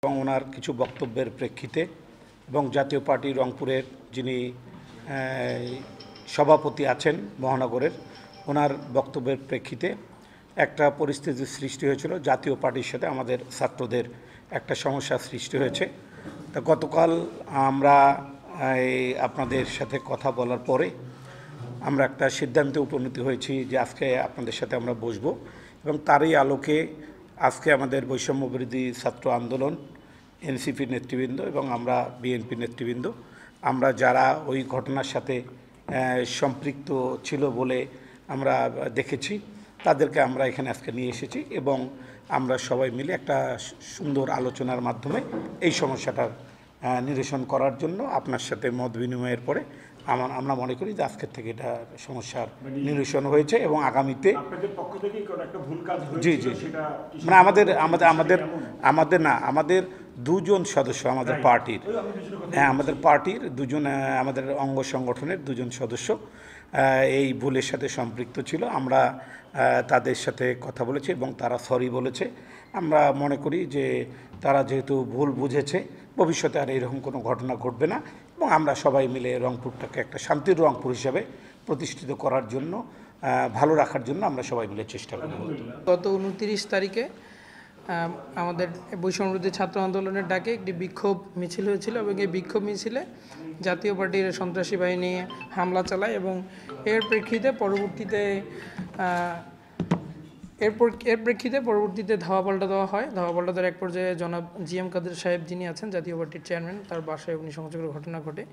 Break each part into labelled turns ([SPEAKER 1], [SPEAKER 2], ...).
[SPEAKER 1] এবং ওনার কিছু বক্তব্যের প্রেক্ষিতে এবং জাতীয় পার্টি রংপুরের যিনি সভাপতি আছেন মহানগরের, ওনার বক্তব্যের প্রেক্ষিতে একটা পরিস্থিতির সৃষ্টি হয়েছিল। জাতীয় পার্টির সাথে আমাদের ছাত্রদের একটা সমস্যার সৃষ্টি হয়েছে। তা গতকাল আমরা আপনাদের সাথে কথা বলার পরে আমরা একটা সিদ্ধান্তে উপনীত হয়েছি যে আজকে আপনাদের সাথে আমরা বসবো এবং তারই আলোকে আজকে আমাদের বৈষম্য বিরোধী ছাত্র আন্দোলন, এনসিপি নেতৃবৃন্দ এবং আমরা বিএনপি নেতৃবৃন্দ, আমরা যারা ওই ঘটনার সাথে সম্পৃক্ত ছিল বলে আমরা দেখেছি, তাদেরকে আমরা এখানে আজকে নিয়ে এসেছি এবং আমরা সবাই মিলে একটা সুন্দর আলোচনার মাধ্যমে এই সমস্যাটার নিরসন করার জন্য আপনার সাথে মত বিনিময়ের পরে আমরা মনে করি যে আজকের থেকে এটা সমস্যার নিরসন হয়েছে এবং আগামীতে জি জি মানে আমাদের দুজন সদস্য আমাদের পার্টির, হ্যাঁ আমাদের পার্টির দুজন, আমাদের অঙ্গ সংগঠনের দুজন সদস্য এই ভুলের সাথে সম্পৃক্ত ছিল। আমরা তাদের সাথে কথা বলেছি এবং তারা সরি বলেছে। আমরা মনে করি যে তারা যেহেতু ভুল বুঝেছে, ভবিষ্যতে আর এরকম কোনো ঘটনা ঘটবে না এবং আমরা সবাই মিলে রংপুরটাকে একটা শান্তির রংপুর হিসাবে প্রতিষ্ঠিত করার জন্য, ভালো রাখার জন্য আমরা সবাই মিলে চেষ্টা করব।
[SPEAKER 2] গত 29 তারিখে আমাদের বৈষম্যবিরোধী ছাত্র আন্দোলনের ডাকে একটি বিক্ষোভ মিছিল হয়েছিল এবং এই বিক্ষোভ মিছিলে জাতীয় পার্টির সন্ত্রাসী বাহিনী হামলা চালায় এবং এর প্রেক্ষিতে পরবর্তীতে ধাওয়া পাল্টা দেওয়া হয়। ধাওয়া পাল্টা দেওয়ার এক পর্যায়ে জনাব জিএম কাদের সাহেব, যিনি আছেন জাতীয় পার্টির চেয়ারম্যান, তার বাসায় অগ্নিসংযোগের ঘটনা ঘটে।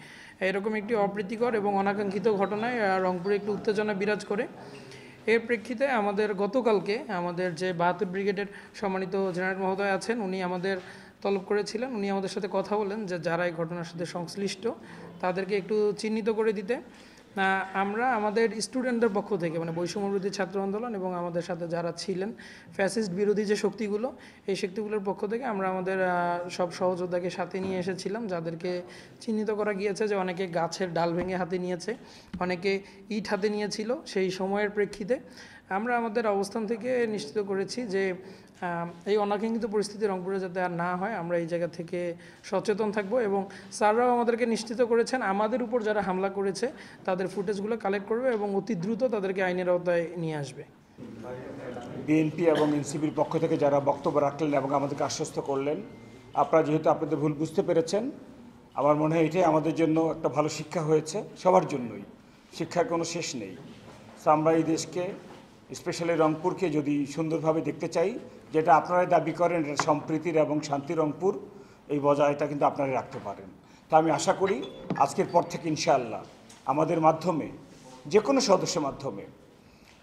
[SPEAKER 2] এরকম একটি অপ্রীতিকর এবং অনাকাঙ্ক্ষিত ঘটনায় রংপুরে একটু উত্তেজনা বিরাজ করে। এর প্রেক্ষিতে আমাদের গতকালকে আমাদের যে 72 ব্রিগেডের সম্মানিত জেনারেল মহোদয় আছেন, উনি আমাদের তলব করেছিলেন। উনি আমাদের সাথে কথা বলেন যে যারা এই ঘটনার সাথে সংশ্লিষ্ট তাদেরকে একটু চিহ্নিত করে দিতে। আমরা আমাদের স্টুডেন্টদের পক্ষ থেকে, মানে বৈষম্য বিরোধী ছাত্র আন্দোলন এবং আমাদের সাথে যারা ছিলেন ফ্যাসিস্ট বিরোধী যে শক্তিগুলো, এই শক্তিগুলোর পক্ষ থেকে আমরা আমাদের সব সহযোদ্ধাকে সাথে নিয়ে এসেছিলাম, যাদেরকে চিহ্নিত করা গিয়েছে যে অনেকে গাছের ডাল ভেঙে হাতে নিয়েছে, অনেকে ইট হাতে নিয়েছিল। সেই সময়ের প্রেক্ষিতে আমরা আমাদের অবস্থান থেকে নিশ্চিত করেছি যে এই অনাকাঙ্ক্ষিত পরিস্থিতি রংপুরে যাতে আর না হয়, আমরা এই জায়গা থেকে সচেতন থাকব এবং স্যাররাও আমাদেরকে নিশ্চিত করেছেন আমাদের উপর যারা হামলা করেছে তাদের ফুটেজগুলো কালেক্ট করবে এবং অতি দ্রুত তাদেরকে আইনের আওতায় নিয়ে আসবে।
[SPEAKER 3] বিএনপি এবং এনসিপির পক্ষ থেকে যারা বক্তব্য রাখলেন এবং আমাদেরকে আশ্বস্ত করলেন, আপনারা যেহেতু আপনাদের ভুল বুঝতে পেরেছেন, আমার মনে হয় এটাই আমাদের জন্য একটা ভালো শিক্ষা হয়েছে, সবার জন্যই। শিক্ষার কোনো শেষ নেই। তো আমরা এই দেশকে, স্পেশালি রংপুরকে যদি সুন্দরভাবে দেখতে চাই, যেটা আপনারাই দাবি করেন এটা সম্প্রীতির এবং শান্তি রংপুর, এই বজায়টা কিন্তু আপনারাই রাখতে পারেন। তা আমি আশা করি আজকের পর থেকে ইনশাআল্লাহ আমাদের মাধ্যমে, যে কোনো সদস্যের মাধ্যমে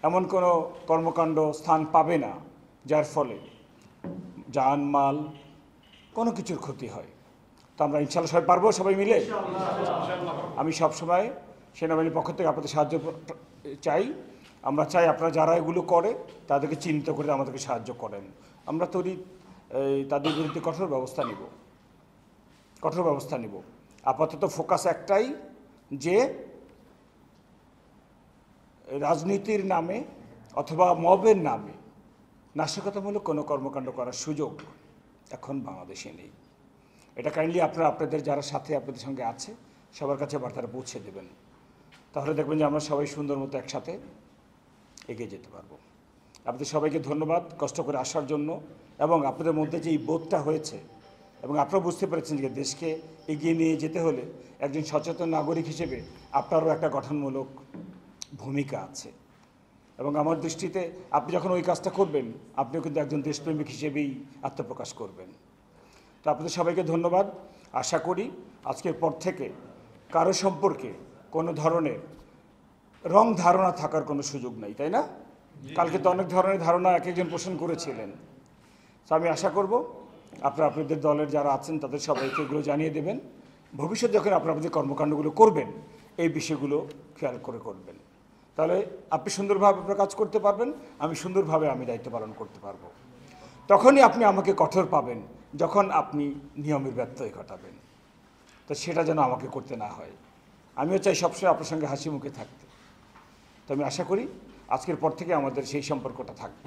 [SPEAKER 3] এমন কোনো কর্মকাণ্ড স্থান পাবে না যার ফলে জানমাল কোনো কিছুর ক্ষতি হয়। তো আমরা ইনশাআল্লাহ সবাই পারবো, সবাই মিলে। আমি সবসময় সেনাবাহিনীর পক্ষ থেকে আপনাদের সাহায্য চাই। আমরা চাই আপনারা যারা এগুলো করে তাদেরকে চিহ্নিত করে আমাদেরকে সাহায্য করেন। আমরা তাদের বিরুদ্ধে কঠোর ব্যবস্থা নিব। আপাতত ফোকাস একটাই, যে রাজনীতির নামে অথবা মবের নামে নাশকতামূলক কোনো কর্মকাণ্ড করার সুযোগ এখন বাংলাদেশে নেই। এটা কাইন্ডলি আপনারা আপনাদের যারা সাথে আপনাদের সঙ্গে আছে সবার কাছে বার্তাটা পৌঁছে দেবেন। তাহলে দেখবেন যে আমরা সবাই সুন্দর মতো একসাথে এগিয়ে যেতে পারবো। আপনাদের সবাইকে ধন্যবাদ কষ্ট করে আসার জন্য এবং আপনাদের মধ্যে যে এই বোধটা হয়েছে এবং আপনারা বুঝতে পেরেছেন যে দেশকে এগিয়ে নিয়ে যেতে হলে একজন সচেতন নাগরিক হিসেবে আপনারও একটা গঠনমূলক ভূমিকা আছে এবং আমার দৃষ্টিতে আপনি যখন ওই কাজটা করবেন আপনিও কিন্তু একজন দেশপ্রেমিক হিসেবেই আত্মপ্রকাশ করবেন। তো আপনাদের সবাইকে ধন্যবাদ। আশা করি আজকের পর থেকে কারো সম্পর্কে কোনো ধরনের রং ধারণা থাকার কোনো সুযোগ নেই, তাই না? কালকে তো অনেক ধরনের ধারণা এক একজন পোষণ করেছিলেন। তো আমি আশা করব আপনারা আপনাদের দলের যারা আছেন তাদের সবাইকে এগুলো জানিয়ে দেবেন। ভবিষ্যৎ যখন আপনারা আপনাদের কর্মকাণ্ডগুলো করবেন এই বিষয়গুলো খেয়াল করে করবেন, তাহলে আপনি সুন্দরভাবে আপনার কাজ করতে পারবেন, আমি সুন্দরভাবে দায়িত্ব পালন করতে পারবো। তখনই আপনি আমাকে কঠোর পাবেন যখন আপনি নিয়মের ব্যত্যয় ঘটাবেন। তো সেটা যেন আমাকে করতে না হয়। আমিও চাই সবসময় আপনার সঙ্গে হাসি মুখে থাকতে। তো আমি আশা করি আজকের পর থেকে আমাদের সেই সম্পর্কটা থাকবে।